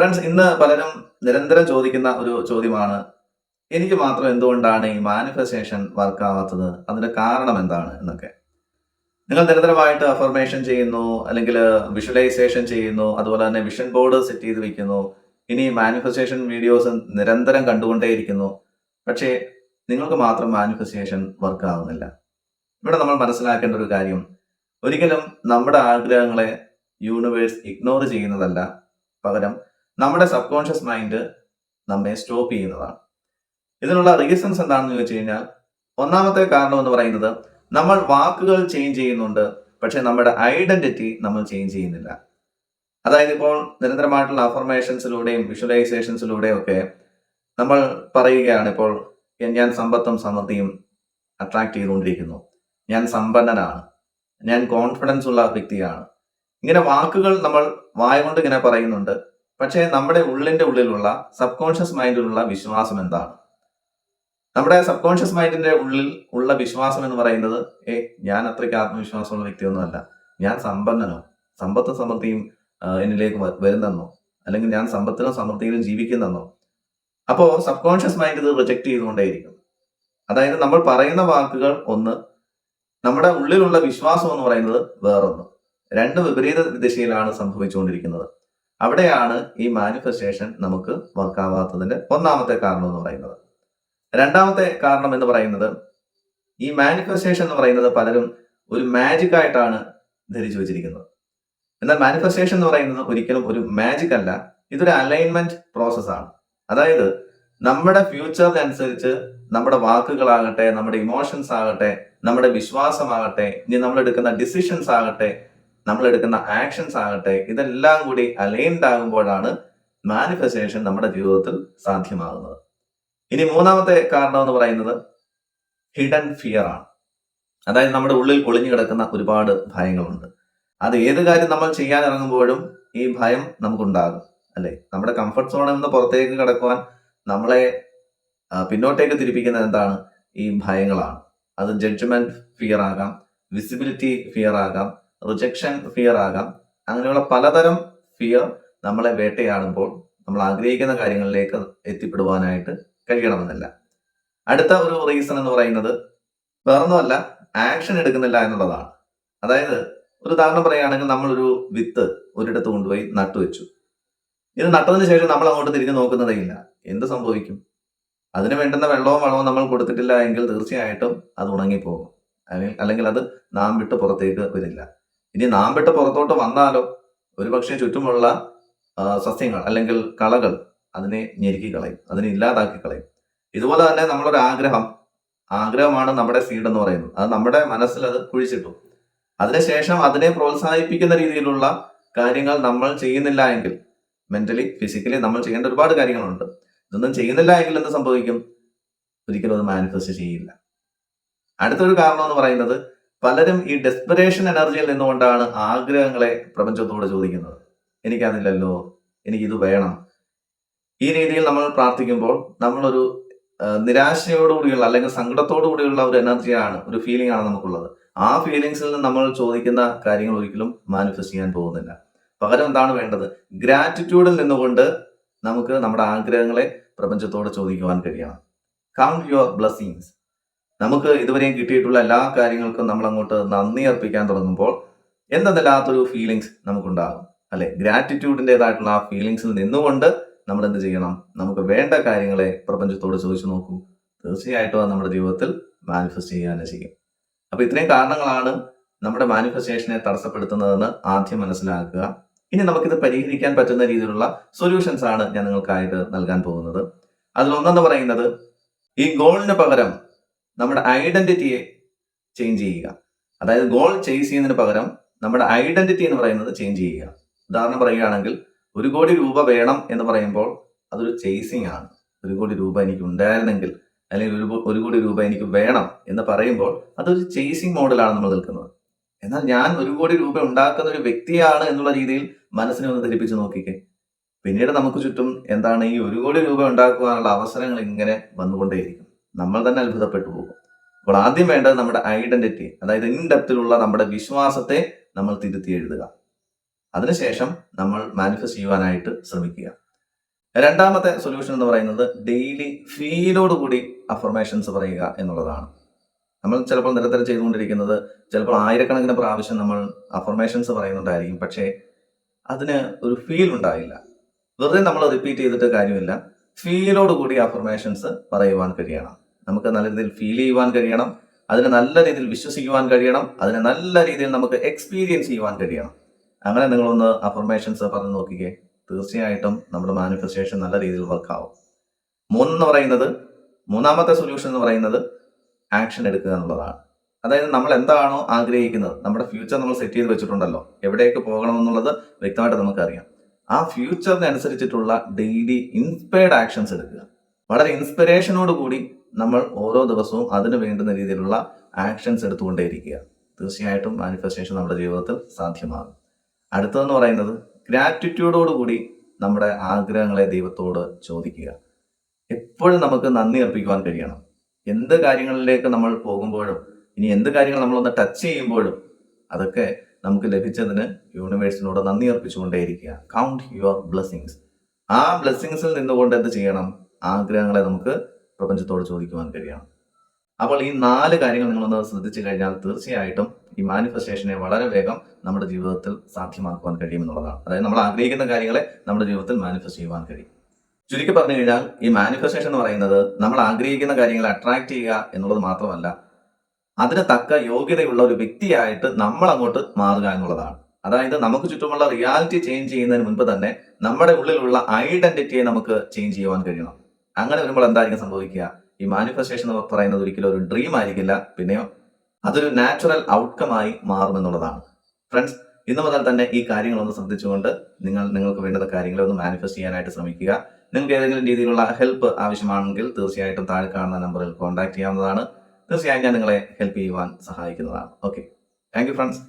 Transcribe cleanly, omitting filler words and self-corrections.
Friends, ഇന്ന് പലരും നിരന്തരം ചോദിക്കുന്ന ഒരു ചോദ്യമാണ്: എനിക്ക് മാത്രം എന്തുകൊണ്ടാണ് ഈ മാനിഫെസ്റ്റേഷൻ വർക്ക് ആവാത്തത്, അതിന്റെ കാരണം എന്താണ് എന്നൊക്കെ. നിങ്ങൾ നിരന്തരമായിട്ട് അഫർമേഷൻ ചെയ്യുന്നു, അല്ലെങ്കിൽ വിഷ്വലൈസേഷൻ ചെയ്യുന്നു, അതുപോലെ തന്നെ വിഷൻ ബോർഡ് സെറ്റ് ചെയ്ത് വെക്കുന്നു, ഇനി മാനിഫെസ്റ്റേഷൻ വീഡിയോസ് നിരന്തരം കണ്ടുകൊണ്ടേയിരിക്കുന്നു. പക്ഷേ നിങ്ങൾക്ക് മാത്രം മാനിഫെസ്റ്റേഷൻ വർക്ക് ആവുന്നില്ല. ഇവിടെ നമ്മൾ മനസ്സിലാക്കേണ്ട ഒരു കാര്യം, ഒരിക്കലും നമ്മുടെ ആഗ്രഹങ്ങളെ യൂണിവേഴ്സ് ഇഗ്നോർ ചെയ്യുന്നതല്ല, പകരം നമ്മുടെ സബ് കോൺഷ്യസ് മൈൻഡ് നമ്മെ സ്റ്റോപ്പ് ചെയ്യുന്നതാണ്. ഇതിനുള്ള റീസൺസ് എന്താണെന്ന് ചോദിച്ചു കഴിഞ്ഞാൽ, ഒന്നാമത്തെ കാരണം എന്ന് പറയുന്നത്, നമ്മൾ വാക്കുകൾ ചേഞ്ച് ചെയ്യുന്നുണ്ട്, പക്ഷെ നമ്മുടെ ഐഡന്റിറ്റി നമ്മൾ ചേഞ്ച് ചെയ്യുന്നില്ല. അതായത് ഇപ്പോൾ നിരന്തരമായിട്ടുള്ള അഫർമേഷൻസിലൂടെയും വിഷ്വലൈസേഷൻസിലൂടെയും ഒക്കെ നമ്മൾ പറയുകയാണ്, ഇപ്പോൾ ഞാൻ സമ്പത്തും സമൃദ്ധിയും അട്രാക്ട് ചെയ്തുകൊണ്ടിരിക്കുന്നു, ഞാൻ സമ്പന്നനാണ്, ഞാൻ കോൺഫിഡൻസ് ഉള്ള വ്യക്തിയാണ്. ഇങ്ങനെ വാക്കുകൾ നമ്മൾ വായ കൊണ്ട് ഇങ്ങനെ പറയുന്നുണ്ട്, പക്ഷേ നമ്മുടെ ഉള്ളിലുള്ള സബ് കോൺഷ്യസ് മൈൻഡിലുള്ള വിശ്വാസം എന്താണ്? നമ്മുടെ സബ് കോൺഷ്യസ് മൈൻഡിന്റെ ഉള്ളിൽ ഉള്ള വിശ്വാസം എന്ന് പറയുന്നത്, ഞാൻ അത്രയ്ക്ക് ആത്മവിശ്വാസമുള്ള വ്യക്തിയൊന്നുമല്ല, ഞാൻ സമ്പന്നനോ, സമ്പത്തും സമൃദ്ധിയും എന്നിലേക്ക് വരുന്നെന്നോ, അല്ലെങ്കിൽ ഞാൻ സമ്പത്തിലും സമൃദ്ധിയിലും ജീവിക്കുന്നെന്നോ. അപ്പോ സബ് കോൺഷ്യസ് മൈൻഡ് ഇത് റിജക്ട് ചെയ്തുകൊണ്ടേയിരിക്കും. അതായത് നമ്മൾ പറയുന്ന വാക്കുകൾ ഒന്ന്, നമ്മുടെ ഉള്ളിലുള്ള വിശ്വാസം എന്ന് പറയുന്നത് വേറൊന്ന്. രണ്ട് വിപരീത ദിശയിലാണ് സംഭവിച്ചുകൊണ്ടിരിക്കുന്നത്. അവിടെയാണ് ഈ മാനിഫെസ്റ്റേഷൻ നമുക്ക് വർക്കാവാത്തതിന്റെ ഒന്നാമത്തെ കാരണം എന്ന് പറയുന്നത്. രണ്ടാമത്തെ കാരണം എന്ന് പറയുന്നത്, ഈ മാനിഫെസ്റ്റേഷൻ എന്ന് പറയുന്നത് പലരും ഒരു മാജിക് ആയിട്ടാണ് ധരിച്ചു വെച്ചിരിക്കുന്നത്. എന്നാൽ മാനിഫെസ്റ്റേഷൻ എന്ന് പറയുന്നത് ഒരിക്കലും ഒരു മാജിക് അല്ല, ഇതൊരു അലൈൻമെന്റ് പ്രോസസ്സാണ്. അതായത് നമ്മുടെ ഫ്യൂച്ചറിനനുസരിച്ച് നമ്മുടെ വാക്കുകളാകട്ടെ, നമ്മുടെ ഇമോഷൻസ് ആകട്ടെ, നമ്മുടെ വിശ്വാസമാകട്ടെ, ഇനി നമ്മൾ എടുക്കുന്ന ഡിസിഷൻസ് ആകട്ടെ, നമ്മൾ എടുക്കുന്ന ആക്ഷൻസ് ആകട്ടെ, ഇതെല്ലാം കൂടി അലൈൻഡ് ആകുമ്പോഴാണ് മാനിഫെസ്റ്റേഷൻ നമ്മുടെ ജീവിതത്തിൽ സാധ്യമാകുന്നത്. ഇനി മൂന്നാമത്തെ കാരണം എന്ന് പറയുന്നത് ഹിഡൻ ഫിയർ ആണ്. അതായത് നമ്മുടെ ഉള്ളിൽ ഒളിഞ്ഞു കിടക്കുന്ന ഒരുപാട് ഭയങ്ങളുണ്ട്. അത് ഏത് കാര്യം നമ്മൾ ചെയ്യാൻ ഇറങ്ങുമ്പോഴും ഈ ഭയം നമുക്കുണ്ടാകും, അല്ലെ? നമ്മുടെ കംഫർട്ട് സോണിൽ നിന്ന് പുറത്തേക്ക് കടക്കുവാൻ നമ്മളെ പിന്നോട്ടേക്ക് തിരിപ്പിക്കുന്നത് എന്താണ്? ഈ ഭയങ്ങളാണ്. അത് ജഡ്ജ്മെന്റ് ഫിയർ ആകാം, വിസിബിലിറ്റി ഫിയർ ആകാം, റിജക്ഷൻ ഫിയർ ആകാം. അങ്ങനെയുള്ള പലതരം ഫിയർ നമ്മളെ വേട്ടയാടുമ്പോൾ നമ്മൾ ആഗ്രഹിക്കുന്ന കാര്യങ്ങളിലേക്ക് എത്തിപ്പെടുവാനായിട്ട് കഴിയണമെന്നില്ല. അടുത്ത ഒരു റീസൺ എന്ന് പറയുന്നത് വേറൊന്നുമല്ല, ആക്ഷൻ എടുക്കുന്നില്ല എന്നുള്ളതാണ്. അതായത് ഒരു ഉദാഹരണം പറയുകയാണെങ്കിൽ, നമ്മളൊരു വിത്ത് ഒരിടത്ത് കൊണ്ടുപോയി നട്ടുവെച്ചു. ഇത് നട്ടതിന് ശേഷം നമ്മൾ അങ്ങോട്ട് തിരിഞ്ഞു നോക്കുന്നതേ ഇല്ല. എന്ത് സംഭവിക്കും? അതിന് വേണ്ടുന്ന വെള്ളവും വളവും നമ്മൾ കൊടുത്തിട്ടില്ല എങ്കിൽ തീർച്ചയായിട്ടും അത് ഉണങ്ങിപ്പോകും, അല്ലെങ്കിൽ അത് നാം വിട്ട് പുറത്തേക്ക് വരില്ല. ഇനി നാം വിട്ട് പുറത്തോട്ട് വന്നാലോ, ഒരുപക്ഷെ ചുറ്റുമുള്ള സസ്യങ്ങൾ അല്ലെങ്കിൽ കളകൾ അതിനെ ഞെരുക്കി കളയും, അതിനെ ഇല്ലാതാക്കി കളയും. ഇതുപോലെ തന്നെ നമ്മളൊരു ആഗ്രഹമാണ് നമ്മുടെ സീഡ് എന്ന് പറയുന്നത്. അത് നമ്മുടെ മനസ്സിൽ അത് കുഴിച്ചിട്ടു. അതിനുശേഷം അതിനെ പ്രോത്സാഹിപ്പിക്കുന്ന രീതിയിലുള്ള കാര്യങ്ങൾ നമ്മൾ ചെയ്യുന്നില്ല എങ്കിൽ, മെന്റലി ഫിസിക്കലി നമ്മൾ ചെയ്യേണ്ട ഒരുപാട് കാര്യങ്ങളുണ്ട്, ഇതൊന്നും ചെയ്യുന്നില്ല എങ്കിൽ എന്ത് സംഭവിക്കും? ഒരിക്കലും അത് മാനിഫെസ്റ്റ് ചെയ്യില്ല. അടുത്തൊരു കാരണം എന്ന് പറയുന്നത്, പലരും ഈ ഡെസ്പറേഷൻ എനർജിയിൽ നിന്നുകൊണ്ടാണ് ആഗ്രഹങ്ങളെ പ്രപഞ്ചത്തോട് ചോദിക്കുന്നത്. എനിക്കതില്ലല്ലോ, എനിക്കിത് വേണം. ഈ രീതിയിൽ നമ്മൾ പ്രാർത്ഥിക്കുമ്പോൾ നമ്മളൊരു നിരാശയോടുകൂടിയുള്ള അല്ലെങ്കിൽ സങ്കടത്തോടു കൂടിയുള്ള ഒരു എനർജിയാണ്, ഒരു ഫീലിംഗ് ആണ് നമുക്കുള്ളത്. ആ ഫീലിങ്സിൽ നിന്ന് നമ്മൾ ചോദിക്കുന്ന കാര്യങ്ങൾ ഒരിക്കലും മാനിഫെസ്റ്റ് ചെയ്യാൻ പോകുന്നില്ല. പകരം എന്താണ് വേണ്ടത്? ഗ്രാറ്റിറ്റ്യൂഡിൽ നിന്നുകൊണ്ട് നമുക്ക് നമ്മുടെ ആഗ്രഹങ്ങളെ പ്രപഞ്ചത്തോട് ചോദിക്കുവാൻ കഴിയണം. Count your blessings. നമുക്ക് ഇതുവരെയും കിട്ടിയിട്ടുള്ള എല്ലാ കാര്യങ്ങൾക്കും നമ്മൾ അങ്ങോട്ട് നന്ദി അർപ്പിക്കാൻ തുടങ്ങുമ്പോൾ എന്തെന്നില്ലാത്തൊരു ഫീലിങ്സ് നമുക്കുണ്ടാകും, അല്ലെ? ഗ്രാറ്റിറ്റ്യൂഡിൻ്റെതായിട്ടുള്ള ആ ഫീലിങ്സിൽ നിന്നുകൊണ്ട് നമ്മൾ എന്ത് ചെയ്യണം? നമുക്ക് വേണ്ട കാര്യങ്ങളെ പ്രപഞ്ചത്തോട് ചോദിച്ചു നോക്കൂ. തീർച്ചയായിട്ടും അത് നമ്മുടെ ജീവിതത്തിൽ മാനിഫെസ്റ്റ് ചെയ്യാൻ ചെയ്യും. അപ്പൊ ഇത്രയും കാരണങ്ങളാണ് നമ്മുടെ മാനിഫെസ്റ്റേഷനെ തടസ്സപ്പെടുത്തുന്നതെന്ന് ആദ്യം മനസ്സിലാക്കുക. ഇനി നമുക്കിത് പരിഹരിക്കാൻ പറ്റുന്ന രീതിയിലുള്ള സൊല്യൂഷൻസ് ആണ് ഞാൻ നിങ്ങൾക്കായിട്ട് നൽകാൻ പോകുന്നത്. അതിലൊന്നെന്ന് പറയുന്നത്, ഈ ഗോളിന് പകരം നമ്മുടെ ഐഡന്റിറ്റിയെ ചേഞ്ച് ചെയ്യുക. അതായത് ഗോൾ ചേസ് ചെയ്യുന്നതിന് പകരം നമ്മുടെ ഐഡന്റിറ്റി എന്ന് പറയുന്നത് ചേഞ്ച് ചെയ്യുക. ഉദാഹരണം പറയുകയാണെങ്കിൽ, 1 കോടി രൂപ വേണം എന്ന് പറയുമ്പോൾ അതൊരു ചേസിങ് ആണ്. 1 കോടി രൂപ എനിക്ക് ഉണ്ടായിരുന്നെങ്കിൽ, അല്ലെങ്കിൽ 1 കോടി രൂപ എനിക്ക് വേണം എന്ന് പറയുമ്പോൾ അതൊരു ചേസിങ് മോഡിലാണ് നമ്മൾ നിൽക്കുന്നത്. എന്നാൽ ഞാൻ 1 കോടി രൂപ ഉണ്ടാക്കുന്ന ഒരു വ്യക്തിയാണ് എന്നുള്ള രീതിയിൽ മനസ്സിനെ ഒന്ന് ധരിപ്പിച്ച് നോക്കിക്കേ. പിന്നീട് നമുക്ക് ചുറ്റും എന്താണ്, ഈ 1 കോടി രൂപ ഉണ്ടാക്കുവാനുള്ള അവസരങ്ങൾ ഇങ്ങനെ വന്നുകൊണ്ടേയിരിക്കും. നമ്മൾ തന്നെ അത്ഭുതപ്പെട്ടു പോകും. അപ്പോൾ ആദ്യം വേണ്ടത് നമ്മുടെ ഐഡന്റിറ്റി, അതായത് ഇൻ ഡെപ്തിലുള്ള നമ്മുടെ വിശ്വാസത്തെ നമ്മൾ തിരുത്തി എഴുതുക. അതിനുശേഷം നമ്മൾ മാനിഫെസ്റ്റ് ചെയ്യുവാനായിട്ട് ശ്രമിക്കുക. രണ്ടാമത്തെ സൊല്യൂഷൻ എന്ന് പറയുന്നത് ഡെയിലി ഫീലോട് കൂടി അഫർമേഷൻസ് പറയുക എന്നുള്ളതാണ്. നമ്മൾ ചിലപ്പോൾ നിരന്തരം ചെയ്തുകൊണ്ടിരിക്കുന്നത് ചിലപ്പോൾ ആയിരക്കണക്കിന് പ്രാവശ്യം നമ്മൾ അഫർമേഷൻസ് പറയുന്നുണ്ടായിരിക്കും, പക്ഷേ അതിന് ഒരു ഫീൽ ഉണ്ടായില്ല. വെറുതെ നമ്മൾ റിപ്പീറ്റ് ചെയ്തിട്ട് കാര്യമില്ല. ഫീലോട് കൂടി അഫർമേഷൻസ് പറയുവാൻ കഴിയണം. നമുക്ക് നല്ല രീതിയിൽ ഫീൽ ചെയ്യുവാൻ കഴിയണം, അതിനെ നല്ല രീതിയിൽ വിശ്വസിക്കുവാൻ കഴിയണം, അതിനെ നല്ല രീതിയിൽ നമുക്ക് എക്സ്പീരിയൻസ് ചെയ്യുവാൻ കഴിയണം. അങ്ങനെ നിങ്ങളൊന്ന് അഫർമേഷൻസ് പറഞ്ഞു നോക്കിക്കേ, തീർച്ചയായിട്ടും നമ്മുടെ മാനിഫെസ്റ്റേഷൻ നല്ല രീതിയിൽ വർക്കാവും. മൂന്നാമത്തെ സൊല്യൂഷൻ എന്ന് പറയുന്നത് ആക്ഷൻ എടുക്കുക എന്നുള്ളതാണ്. അതായത് നമ്മൾ എന്താണോ ആഗ്രഹിക്കുന്നത്, നമ്മുടെ ഫ്യൂച്ചർ നമ്മൾ സെറ്റ് ചെയ്ത് വെച്ചിട്ടുണ്ടല്ലോ, എവിടേക്ക് പോകണമെന്നുള്ളത് വ്യക്തമായിട്ട് നമുക്കറിയാം. ആ ഫ്യൂച്ചറിനനുസരിച്ചിട്ടുള്ള ഡെയിലി ഇൻസ്പയർഡ് ആക്ഷൻസ് എടുക്കുക. വളരെ ഇൻസ്പിറേഷനോട് കൂടി നമ്മൾ ഓരോ ദിവസവും അതിന് വേണ്ടുന്ന രീതിയിലുള്ള ആക്ഷൻസ് എടുത്തുകൊണ്ടേയിരിക്കുക. തീർച്ചയായിട്ടും മാനിഫെസ്റ്റേഷൻ നമ്മുടെ ജീവിതത്തിൽ സാധ്യമാകും. അടുത്തതെന്ന് പറയുന്നത് ഗ്രാറ്റിറ്റ്യൂഡോടുകൂടി നമ്മുടെ ആഗ്രഹങ്ങളെ ദൈവത്തോട് ചോദിക്കുക. എപ്പോഴും നമുക്ക് നന്ദി അർപ്പിക്കുവാൻ കഴിയണം. എന്ത് കാര്യങ്ങളിലേക്ക് നമ്മൾ പോകുമ്പോഴും, ഇനി എന്ത് കാര്യങ്ങൾ നമ്മളൊന്ന് ടച്ച് ചെയ്യുമ്പോഴും, അതൊക്കെ നമുക്ക് ലഭിച്ചതിന് യൂണിവേഴ്സിനോട് നന്ദി അർപ്പിച്ചുകൊണ്ടേയിരിക്കുക. Count your blessings. ആ ബ്ലെസ്സിങ്സിൽ നിന്നുകൊണ്ട് എന്ത് ചെയ്യണം? ആഗ്രഹങ്ങളെ നമുക്ക് പ്രപഞ്ചത്തോട് ചോദിക്കുവാൻ കഴിയണം. അപ്പോൾ ഈ 4 കാര്യങ്ങൾ നിങ്ങളൊന്ന് ശ്രദ്ധിച്ചു കഴിഞ്ഞാൽ തീർച്ചയായിട്ടും ഈ മാനിഫെസ്റ്റേഷനെ വളരെ വേഗം നമ്മുടെ ജീവിതത്തിൽ സാധ്യമാക്കുവാൻ കഴിയുമെന്നുള്ളതാണ്. അതായത് നമ്മൾ ആഗ്രഹിക്കുന്ന കാര്യങ്ങളെ നമ്മുടെ ജീവിതത്തിൽ മാനിഫെസ്റ്റ് ചെയ്യുവാൻ കഴിയും. ചുരുക്കി പറഞ്ഞു കഴിഞ്ഞാൽ ഈ മാനിഫെസ്റ്റേഷൻ എന്ന് പറയുന്നത് നമ്മൾ ആഗ്രഹിക്കുന്ന കാര്യങ്ങളെ അട്രാക്ട് ചെയ്യുക എന്നുള്ളത് മാത്രമല്ല, അതിന് തക്ക യോഗ്യതയുള്ള ഒരു വ്യക്തിയായിട്ട് നമ്മൾ അങ്ങോട്ട് മാറുക എന്നുള്ളതാണ്. അതായത് നമുക്ക് ചുറ്റുമുള്ള റിയാലിറ്റി ചേഞ്ച് ചെയ്യുന്നതിന് മുൻപ് തന്നെ നമ്മുടെ ഉള്ളിലുള്ള ഐഡന്റിറ്റിയെ നമുക്ക് ചേഞ്ച് ചെയ്യുവാൻ കഴിയണം. അങ്ങനെ വരുമ്പോൾ എന്തായിരിക്കും സംഭവിക്കുക? ഈ മാനിഫെസ്റ്റേഷൻ എന്ന് പറയുന്നത് ഒരിക്കലും ഒരു ഡ്രീം ആയിരിക്കില്ല, പിന്നെയോ അതൊരു നാച്ചുറൽ ഔട്ട്കമായി മാറുമെന്നുള്ളതാണ്. ഫ്രണ്ട്സ്, ഇന്ന് മുതൽ തന്നെ ഈ കാര്യങ്ങളൊന്ന് ശ്രദ്ധിച്ചുകൊണ്ട് നിങ്ങൾക്ക് വേണ്ടുന്ന കാര്യങ്ങളെ ഒന്ന് മാനിഫെസ്റ്റ് ചെയ്യാനായിട്ട് ശ്രമിക്കുക. നിങ്ങൾക്ക് ഏതെങ്കിലും രീതിയിലുള്ള ഹെൽപ്പ് ആവശ്യമാണെങ്കിൽ തീർച്ചയായിട്ടും താഴെ കാണുന്ന നമ്പറിൽ കോൺടാക്ട് ചെയ്യാവുന്നതാണ്. തീർച്ചയായും ഞാൻ നിങ്ങളെ ഹെൽപ്പ് ചെയ്യുവാൻ സഹായിക്കുന്നതാണ്. Okay, thank you friends.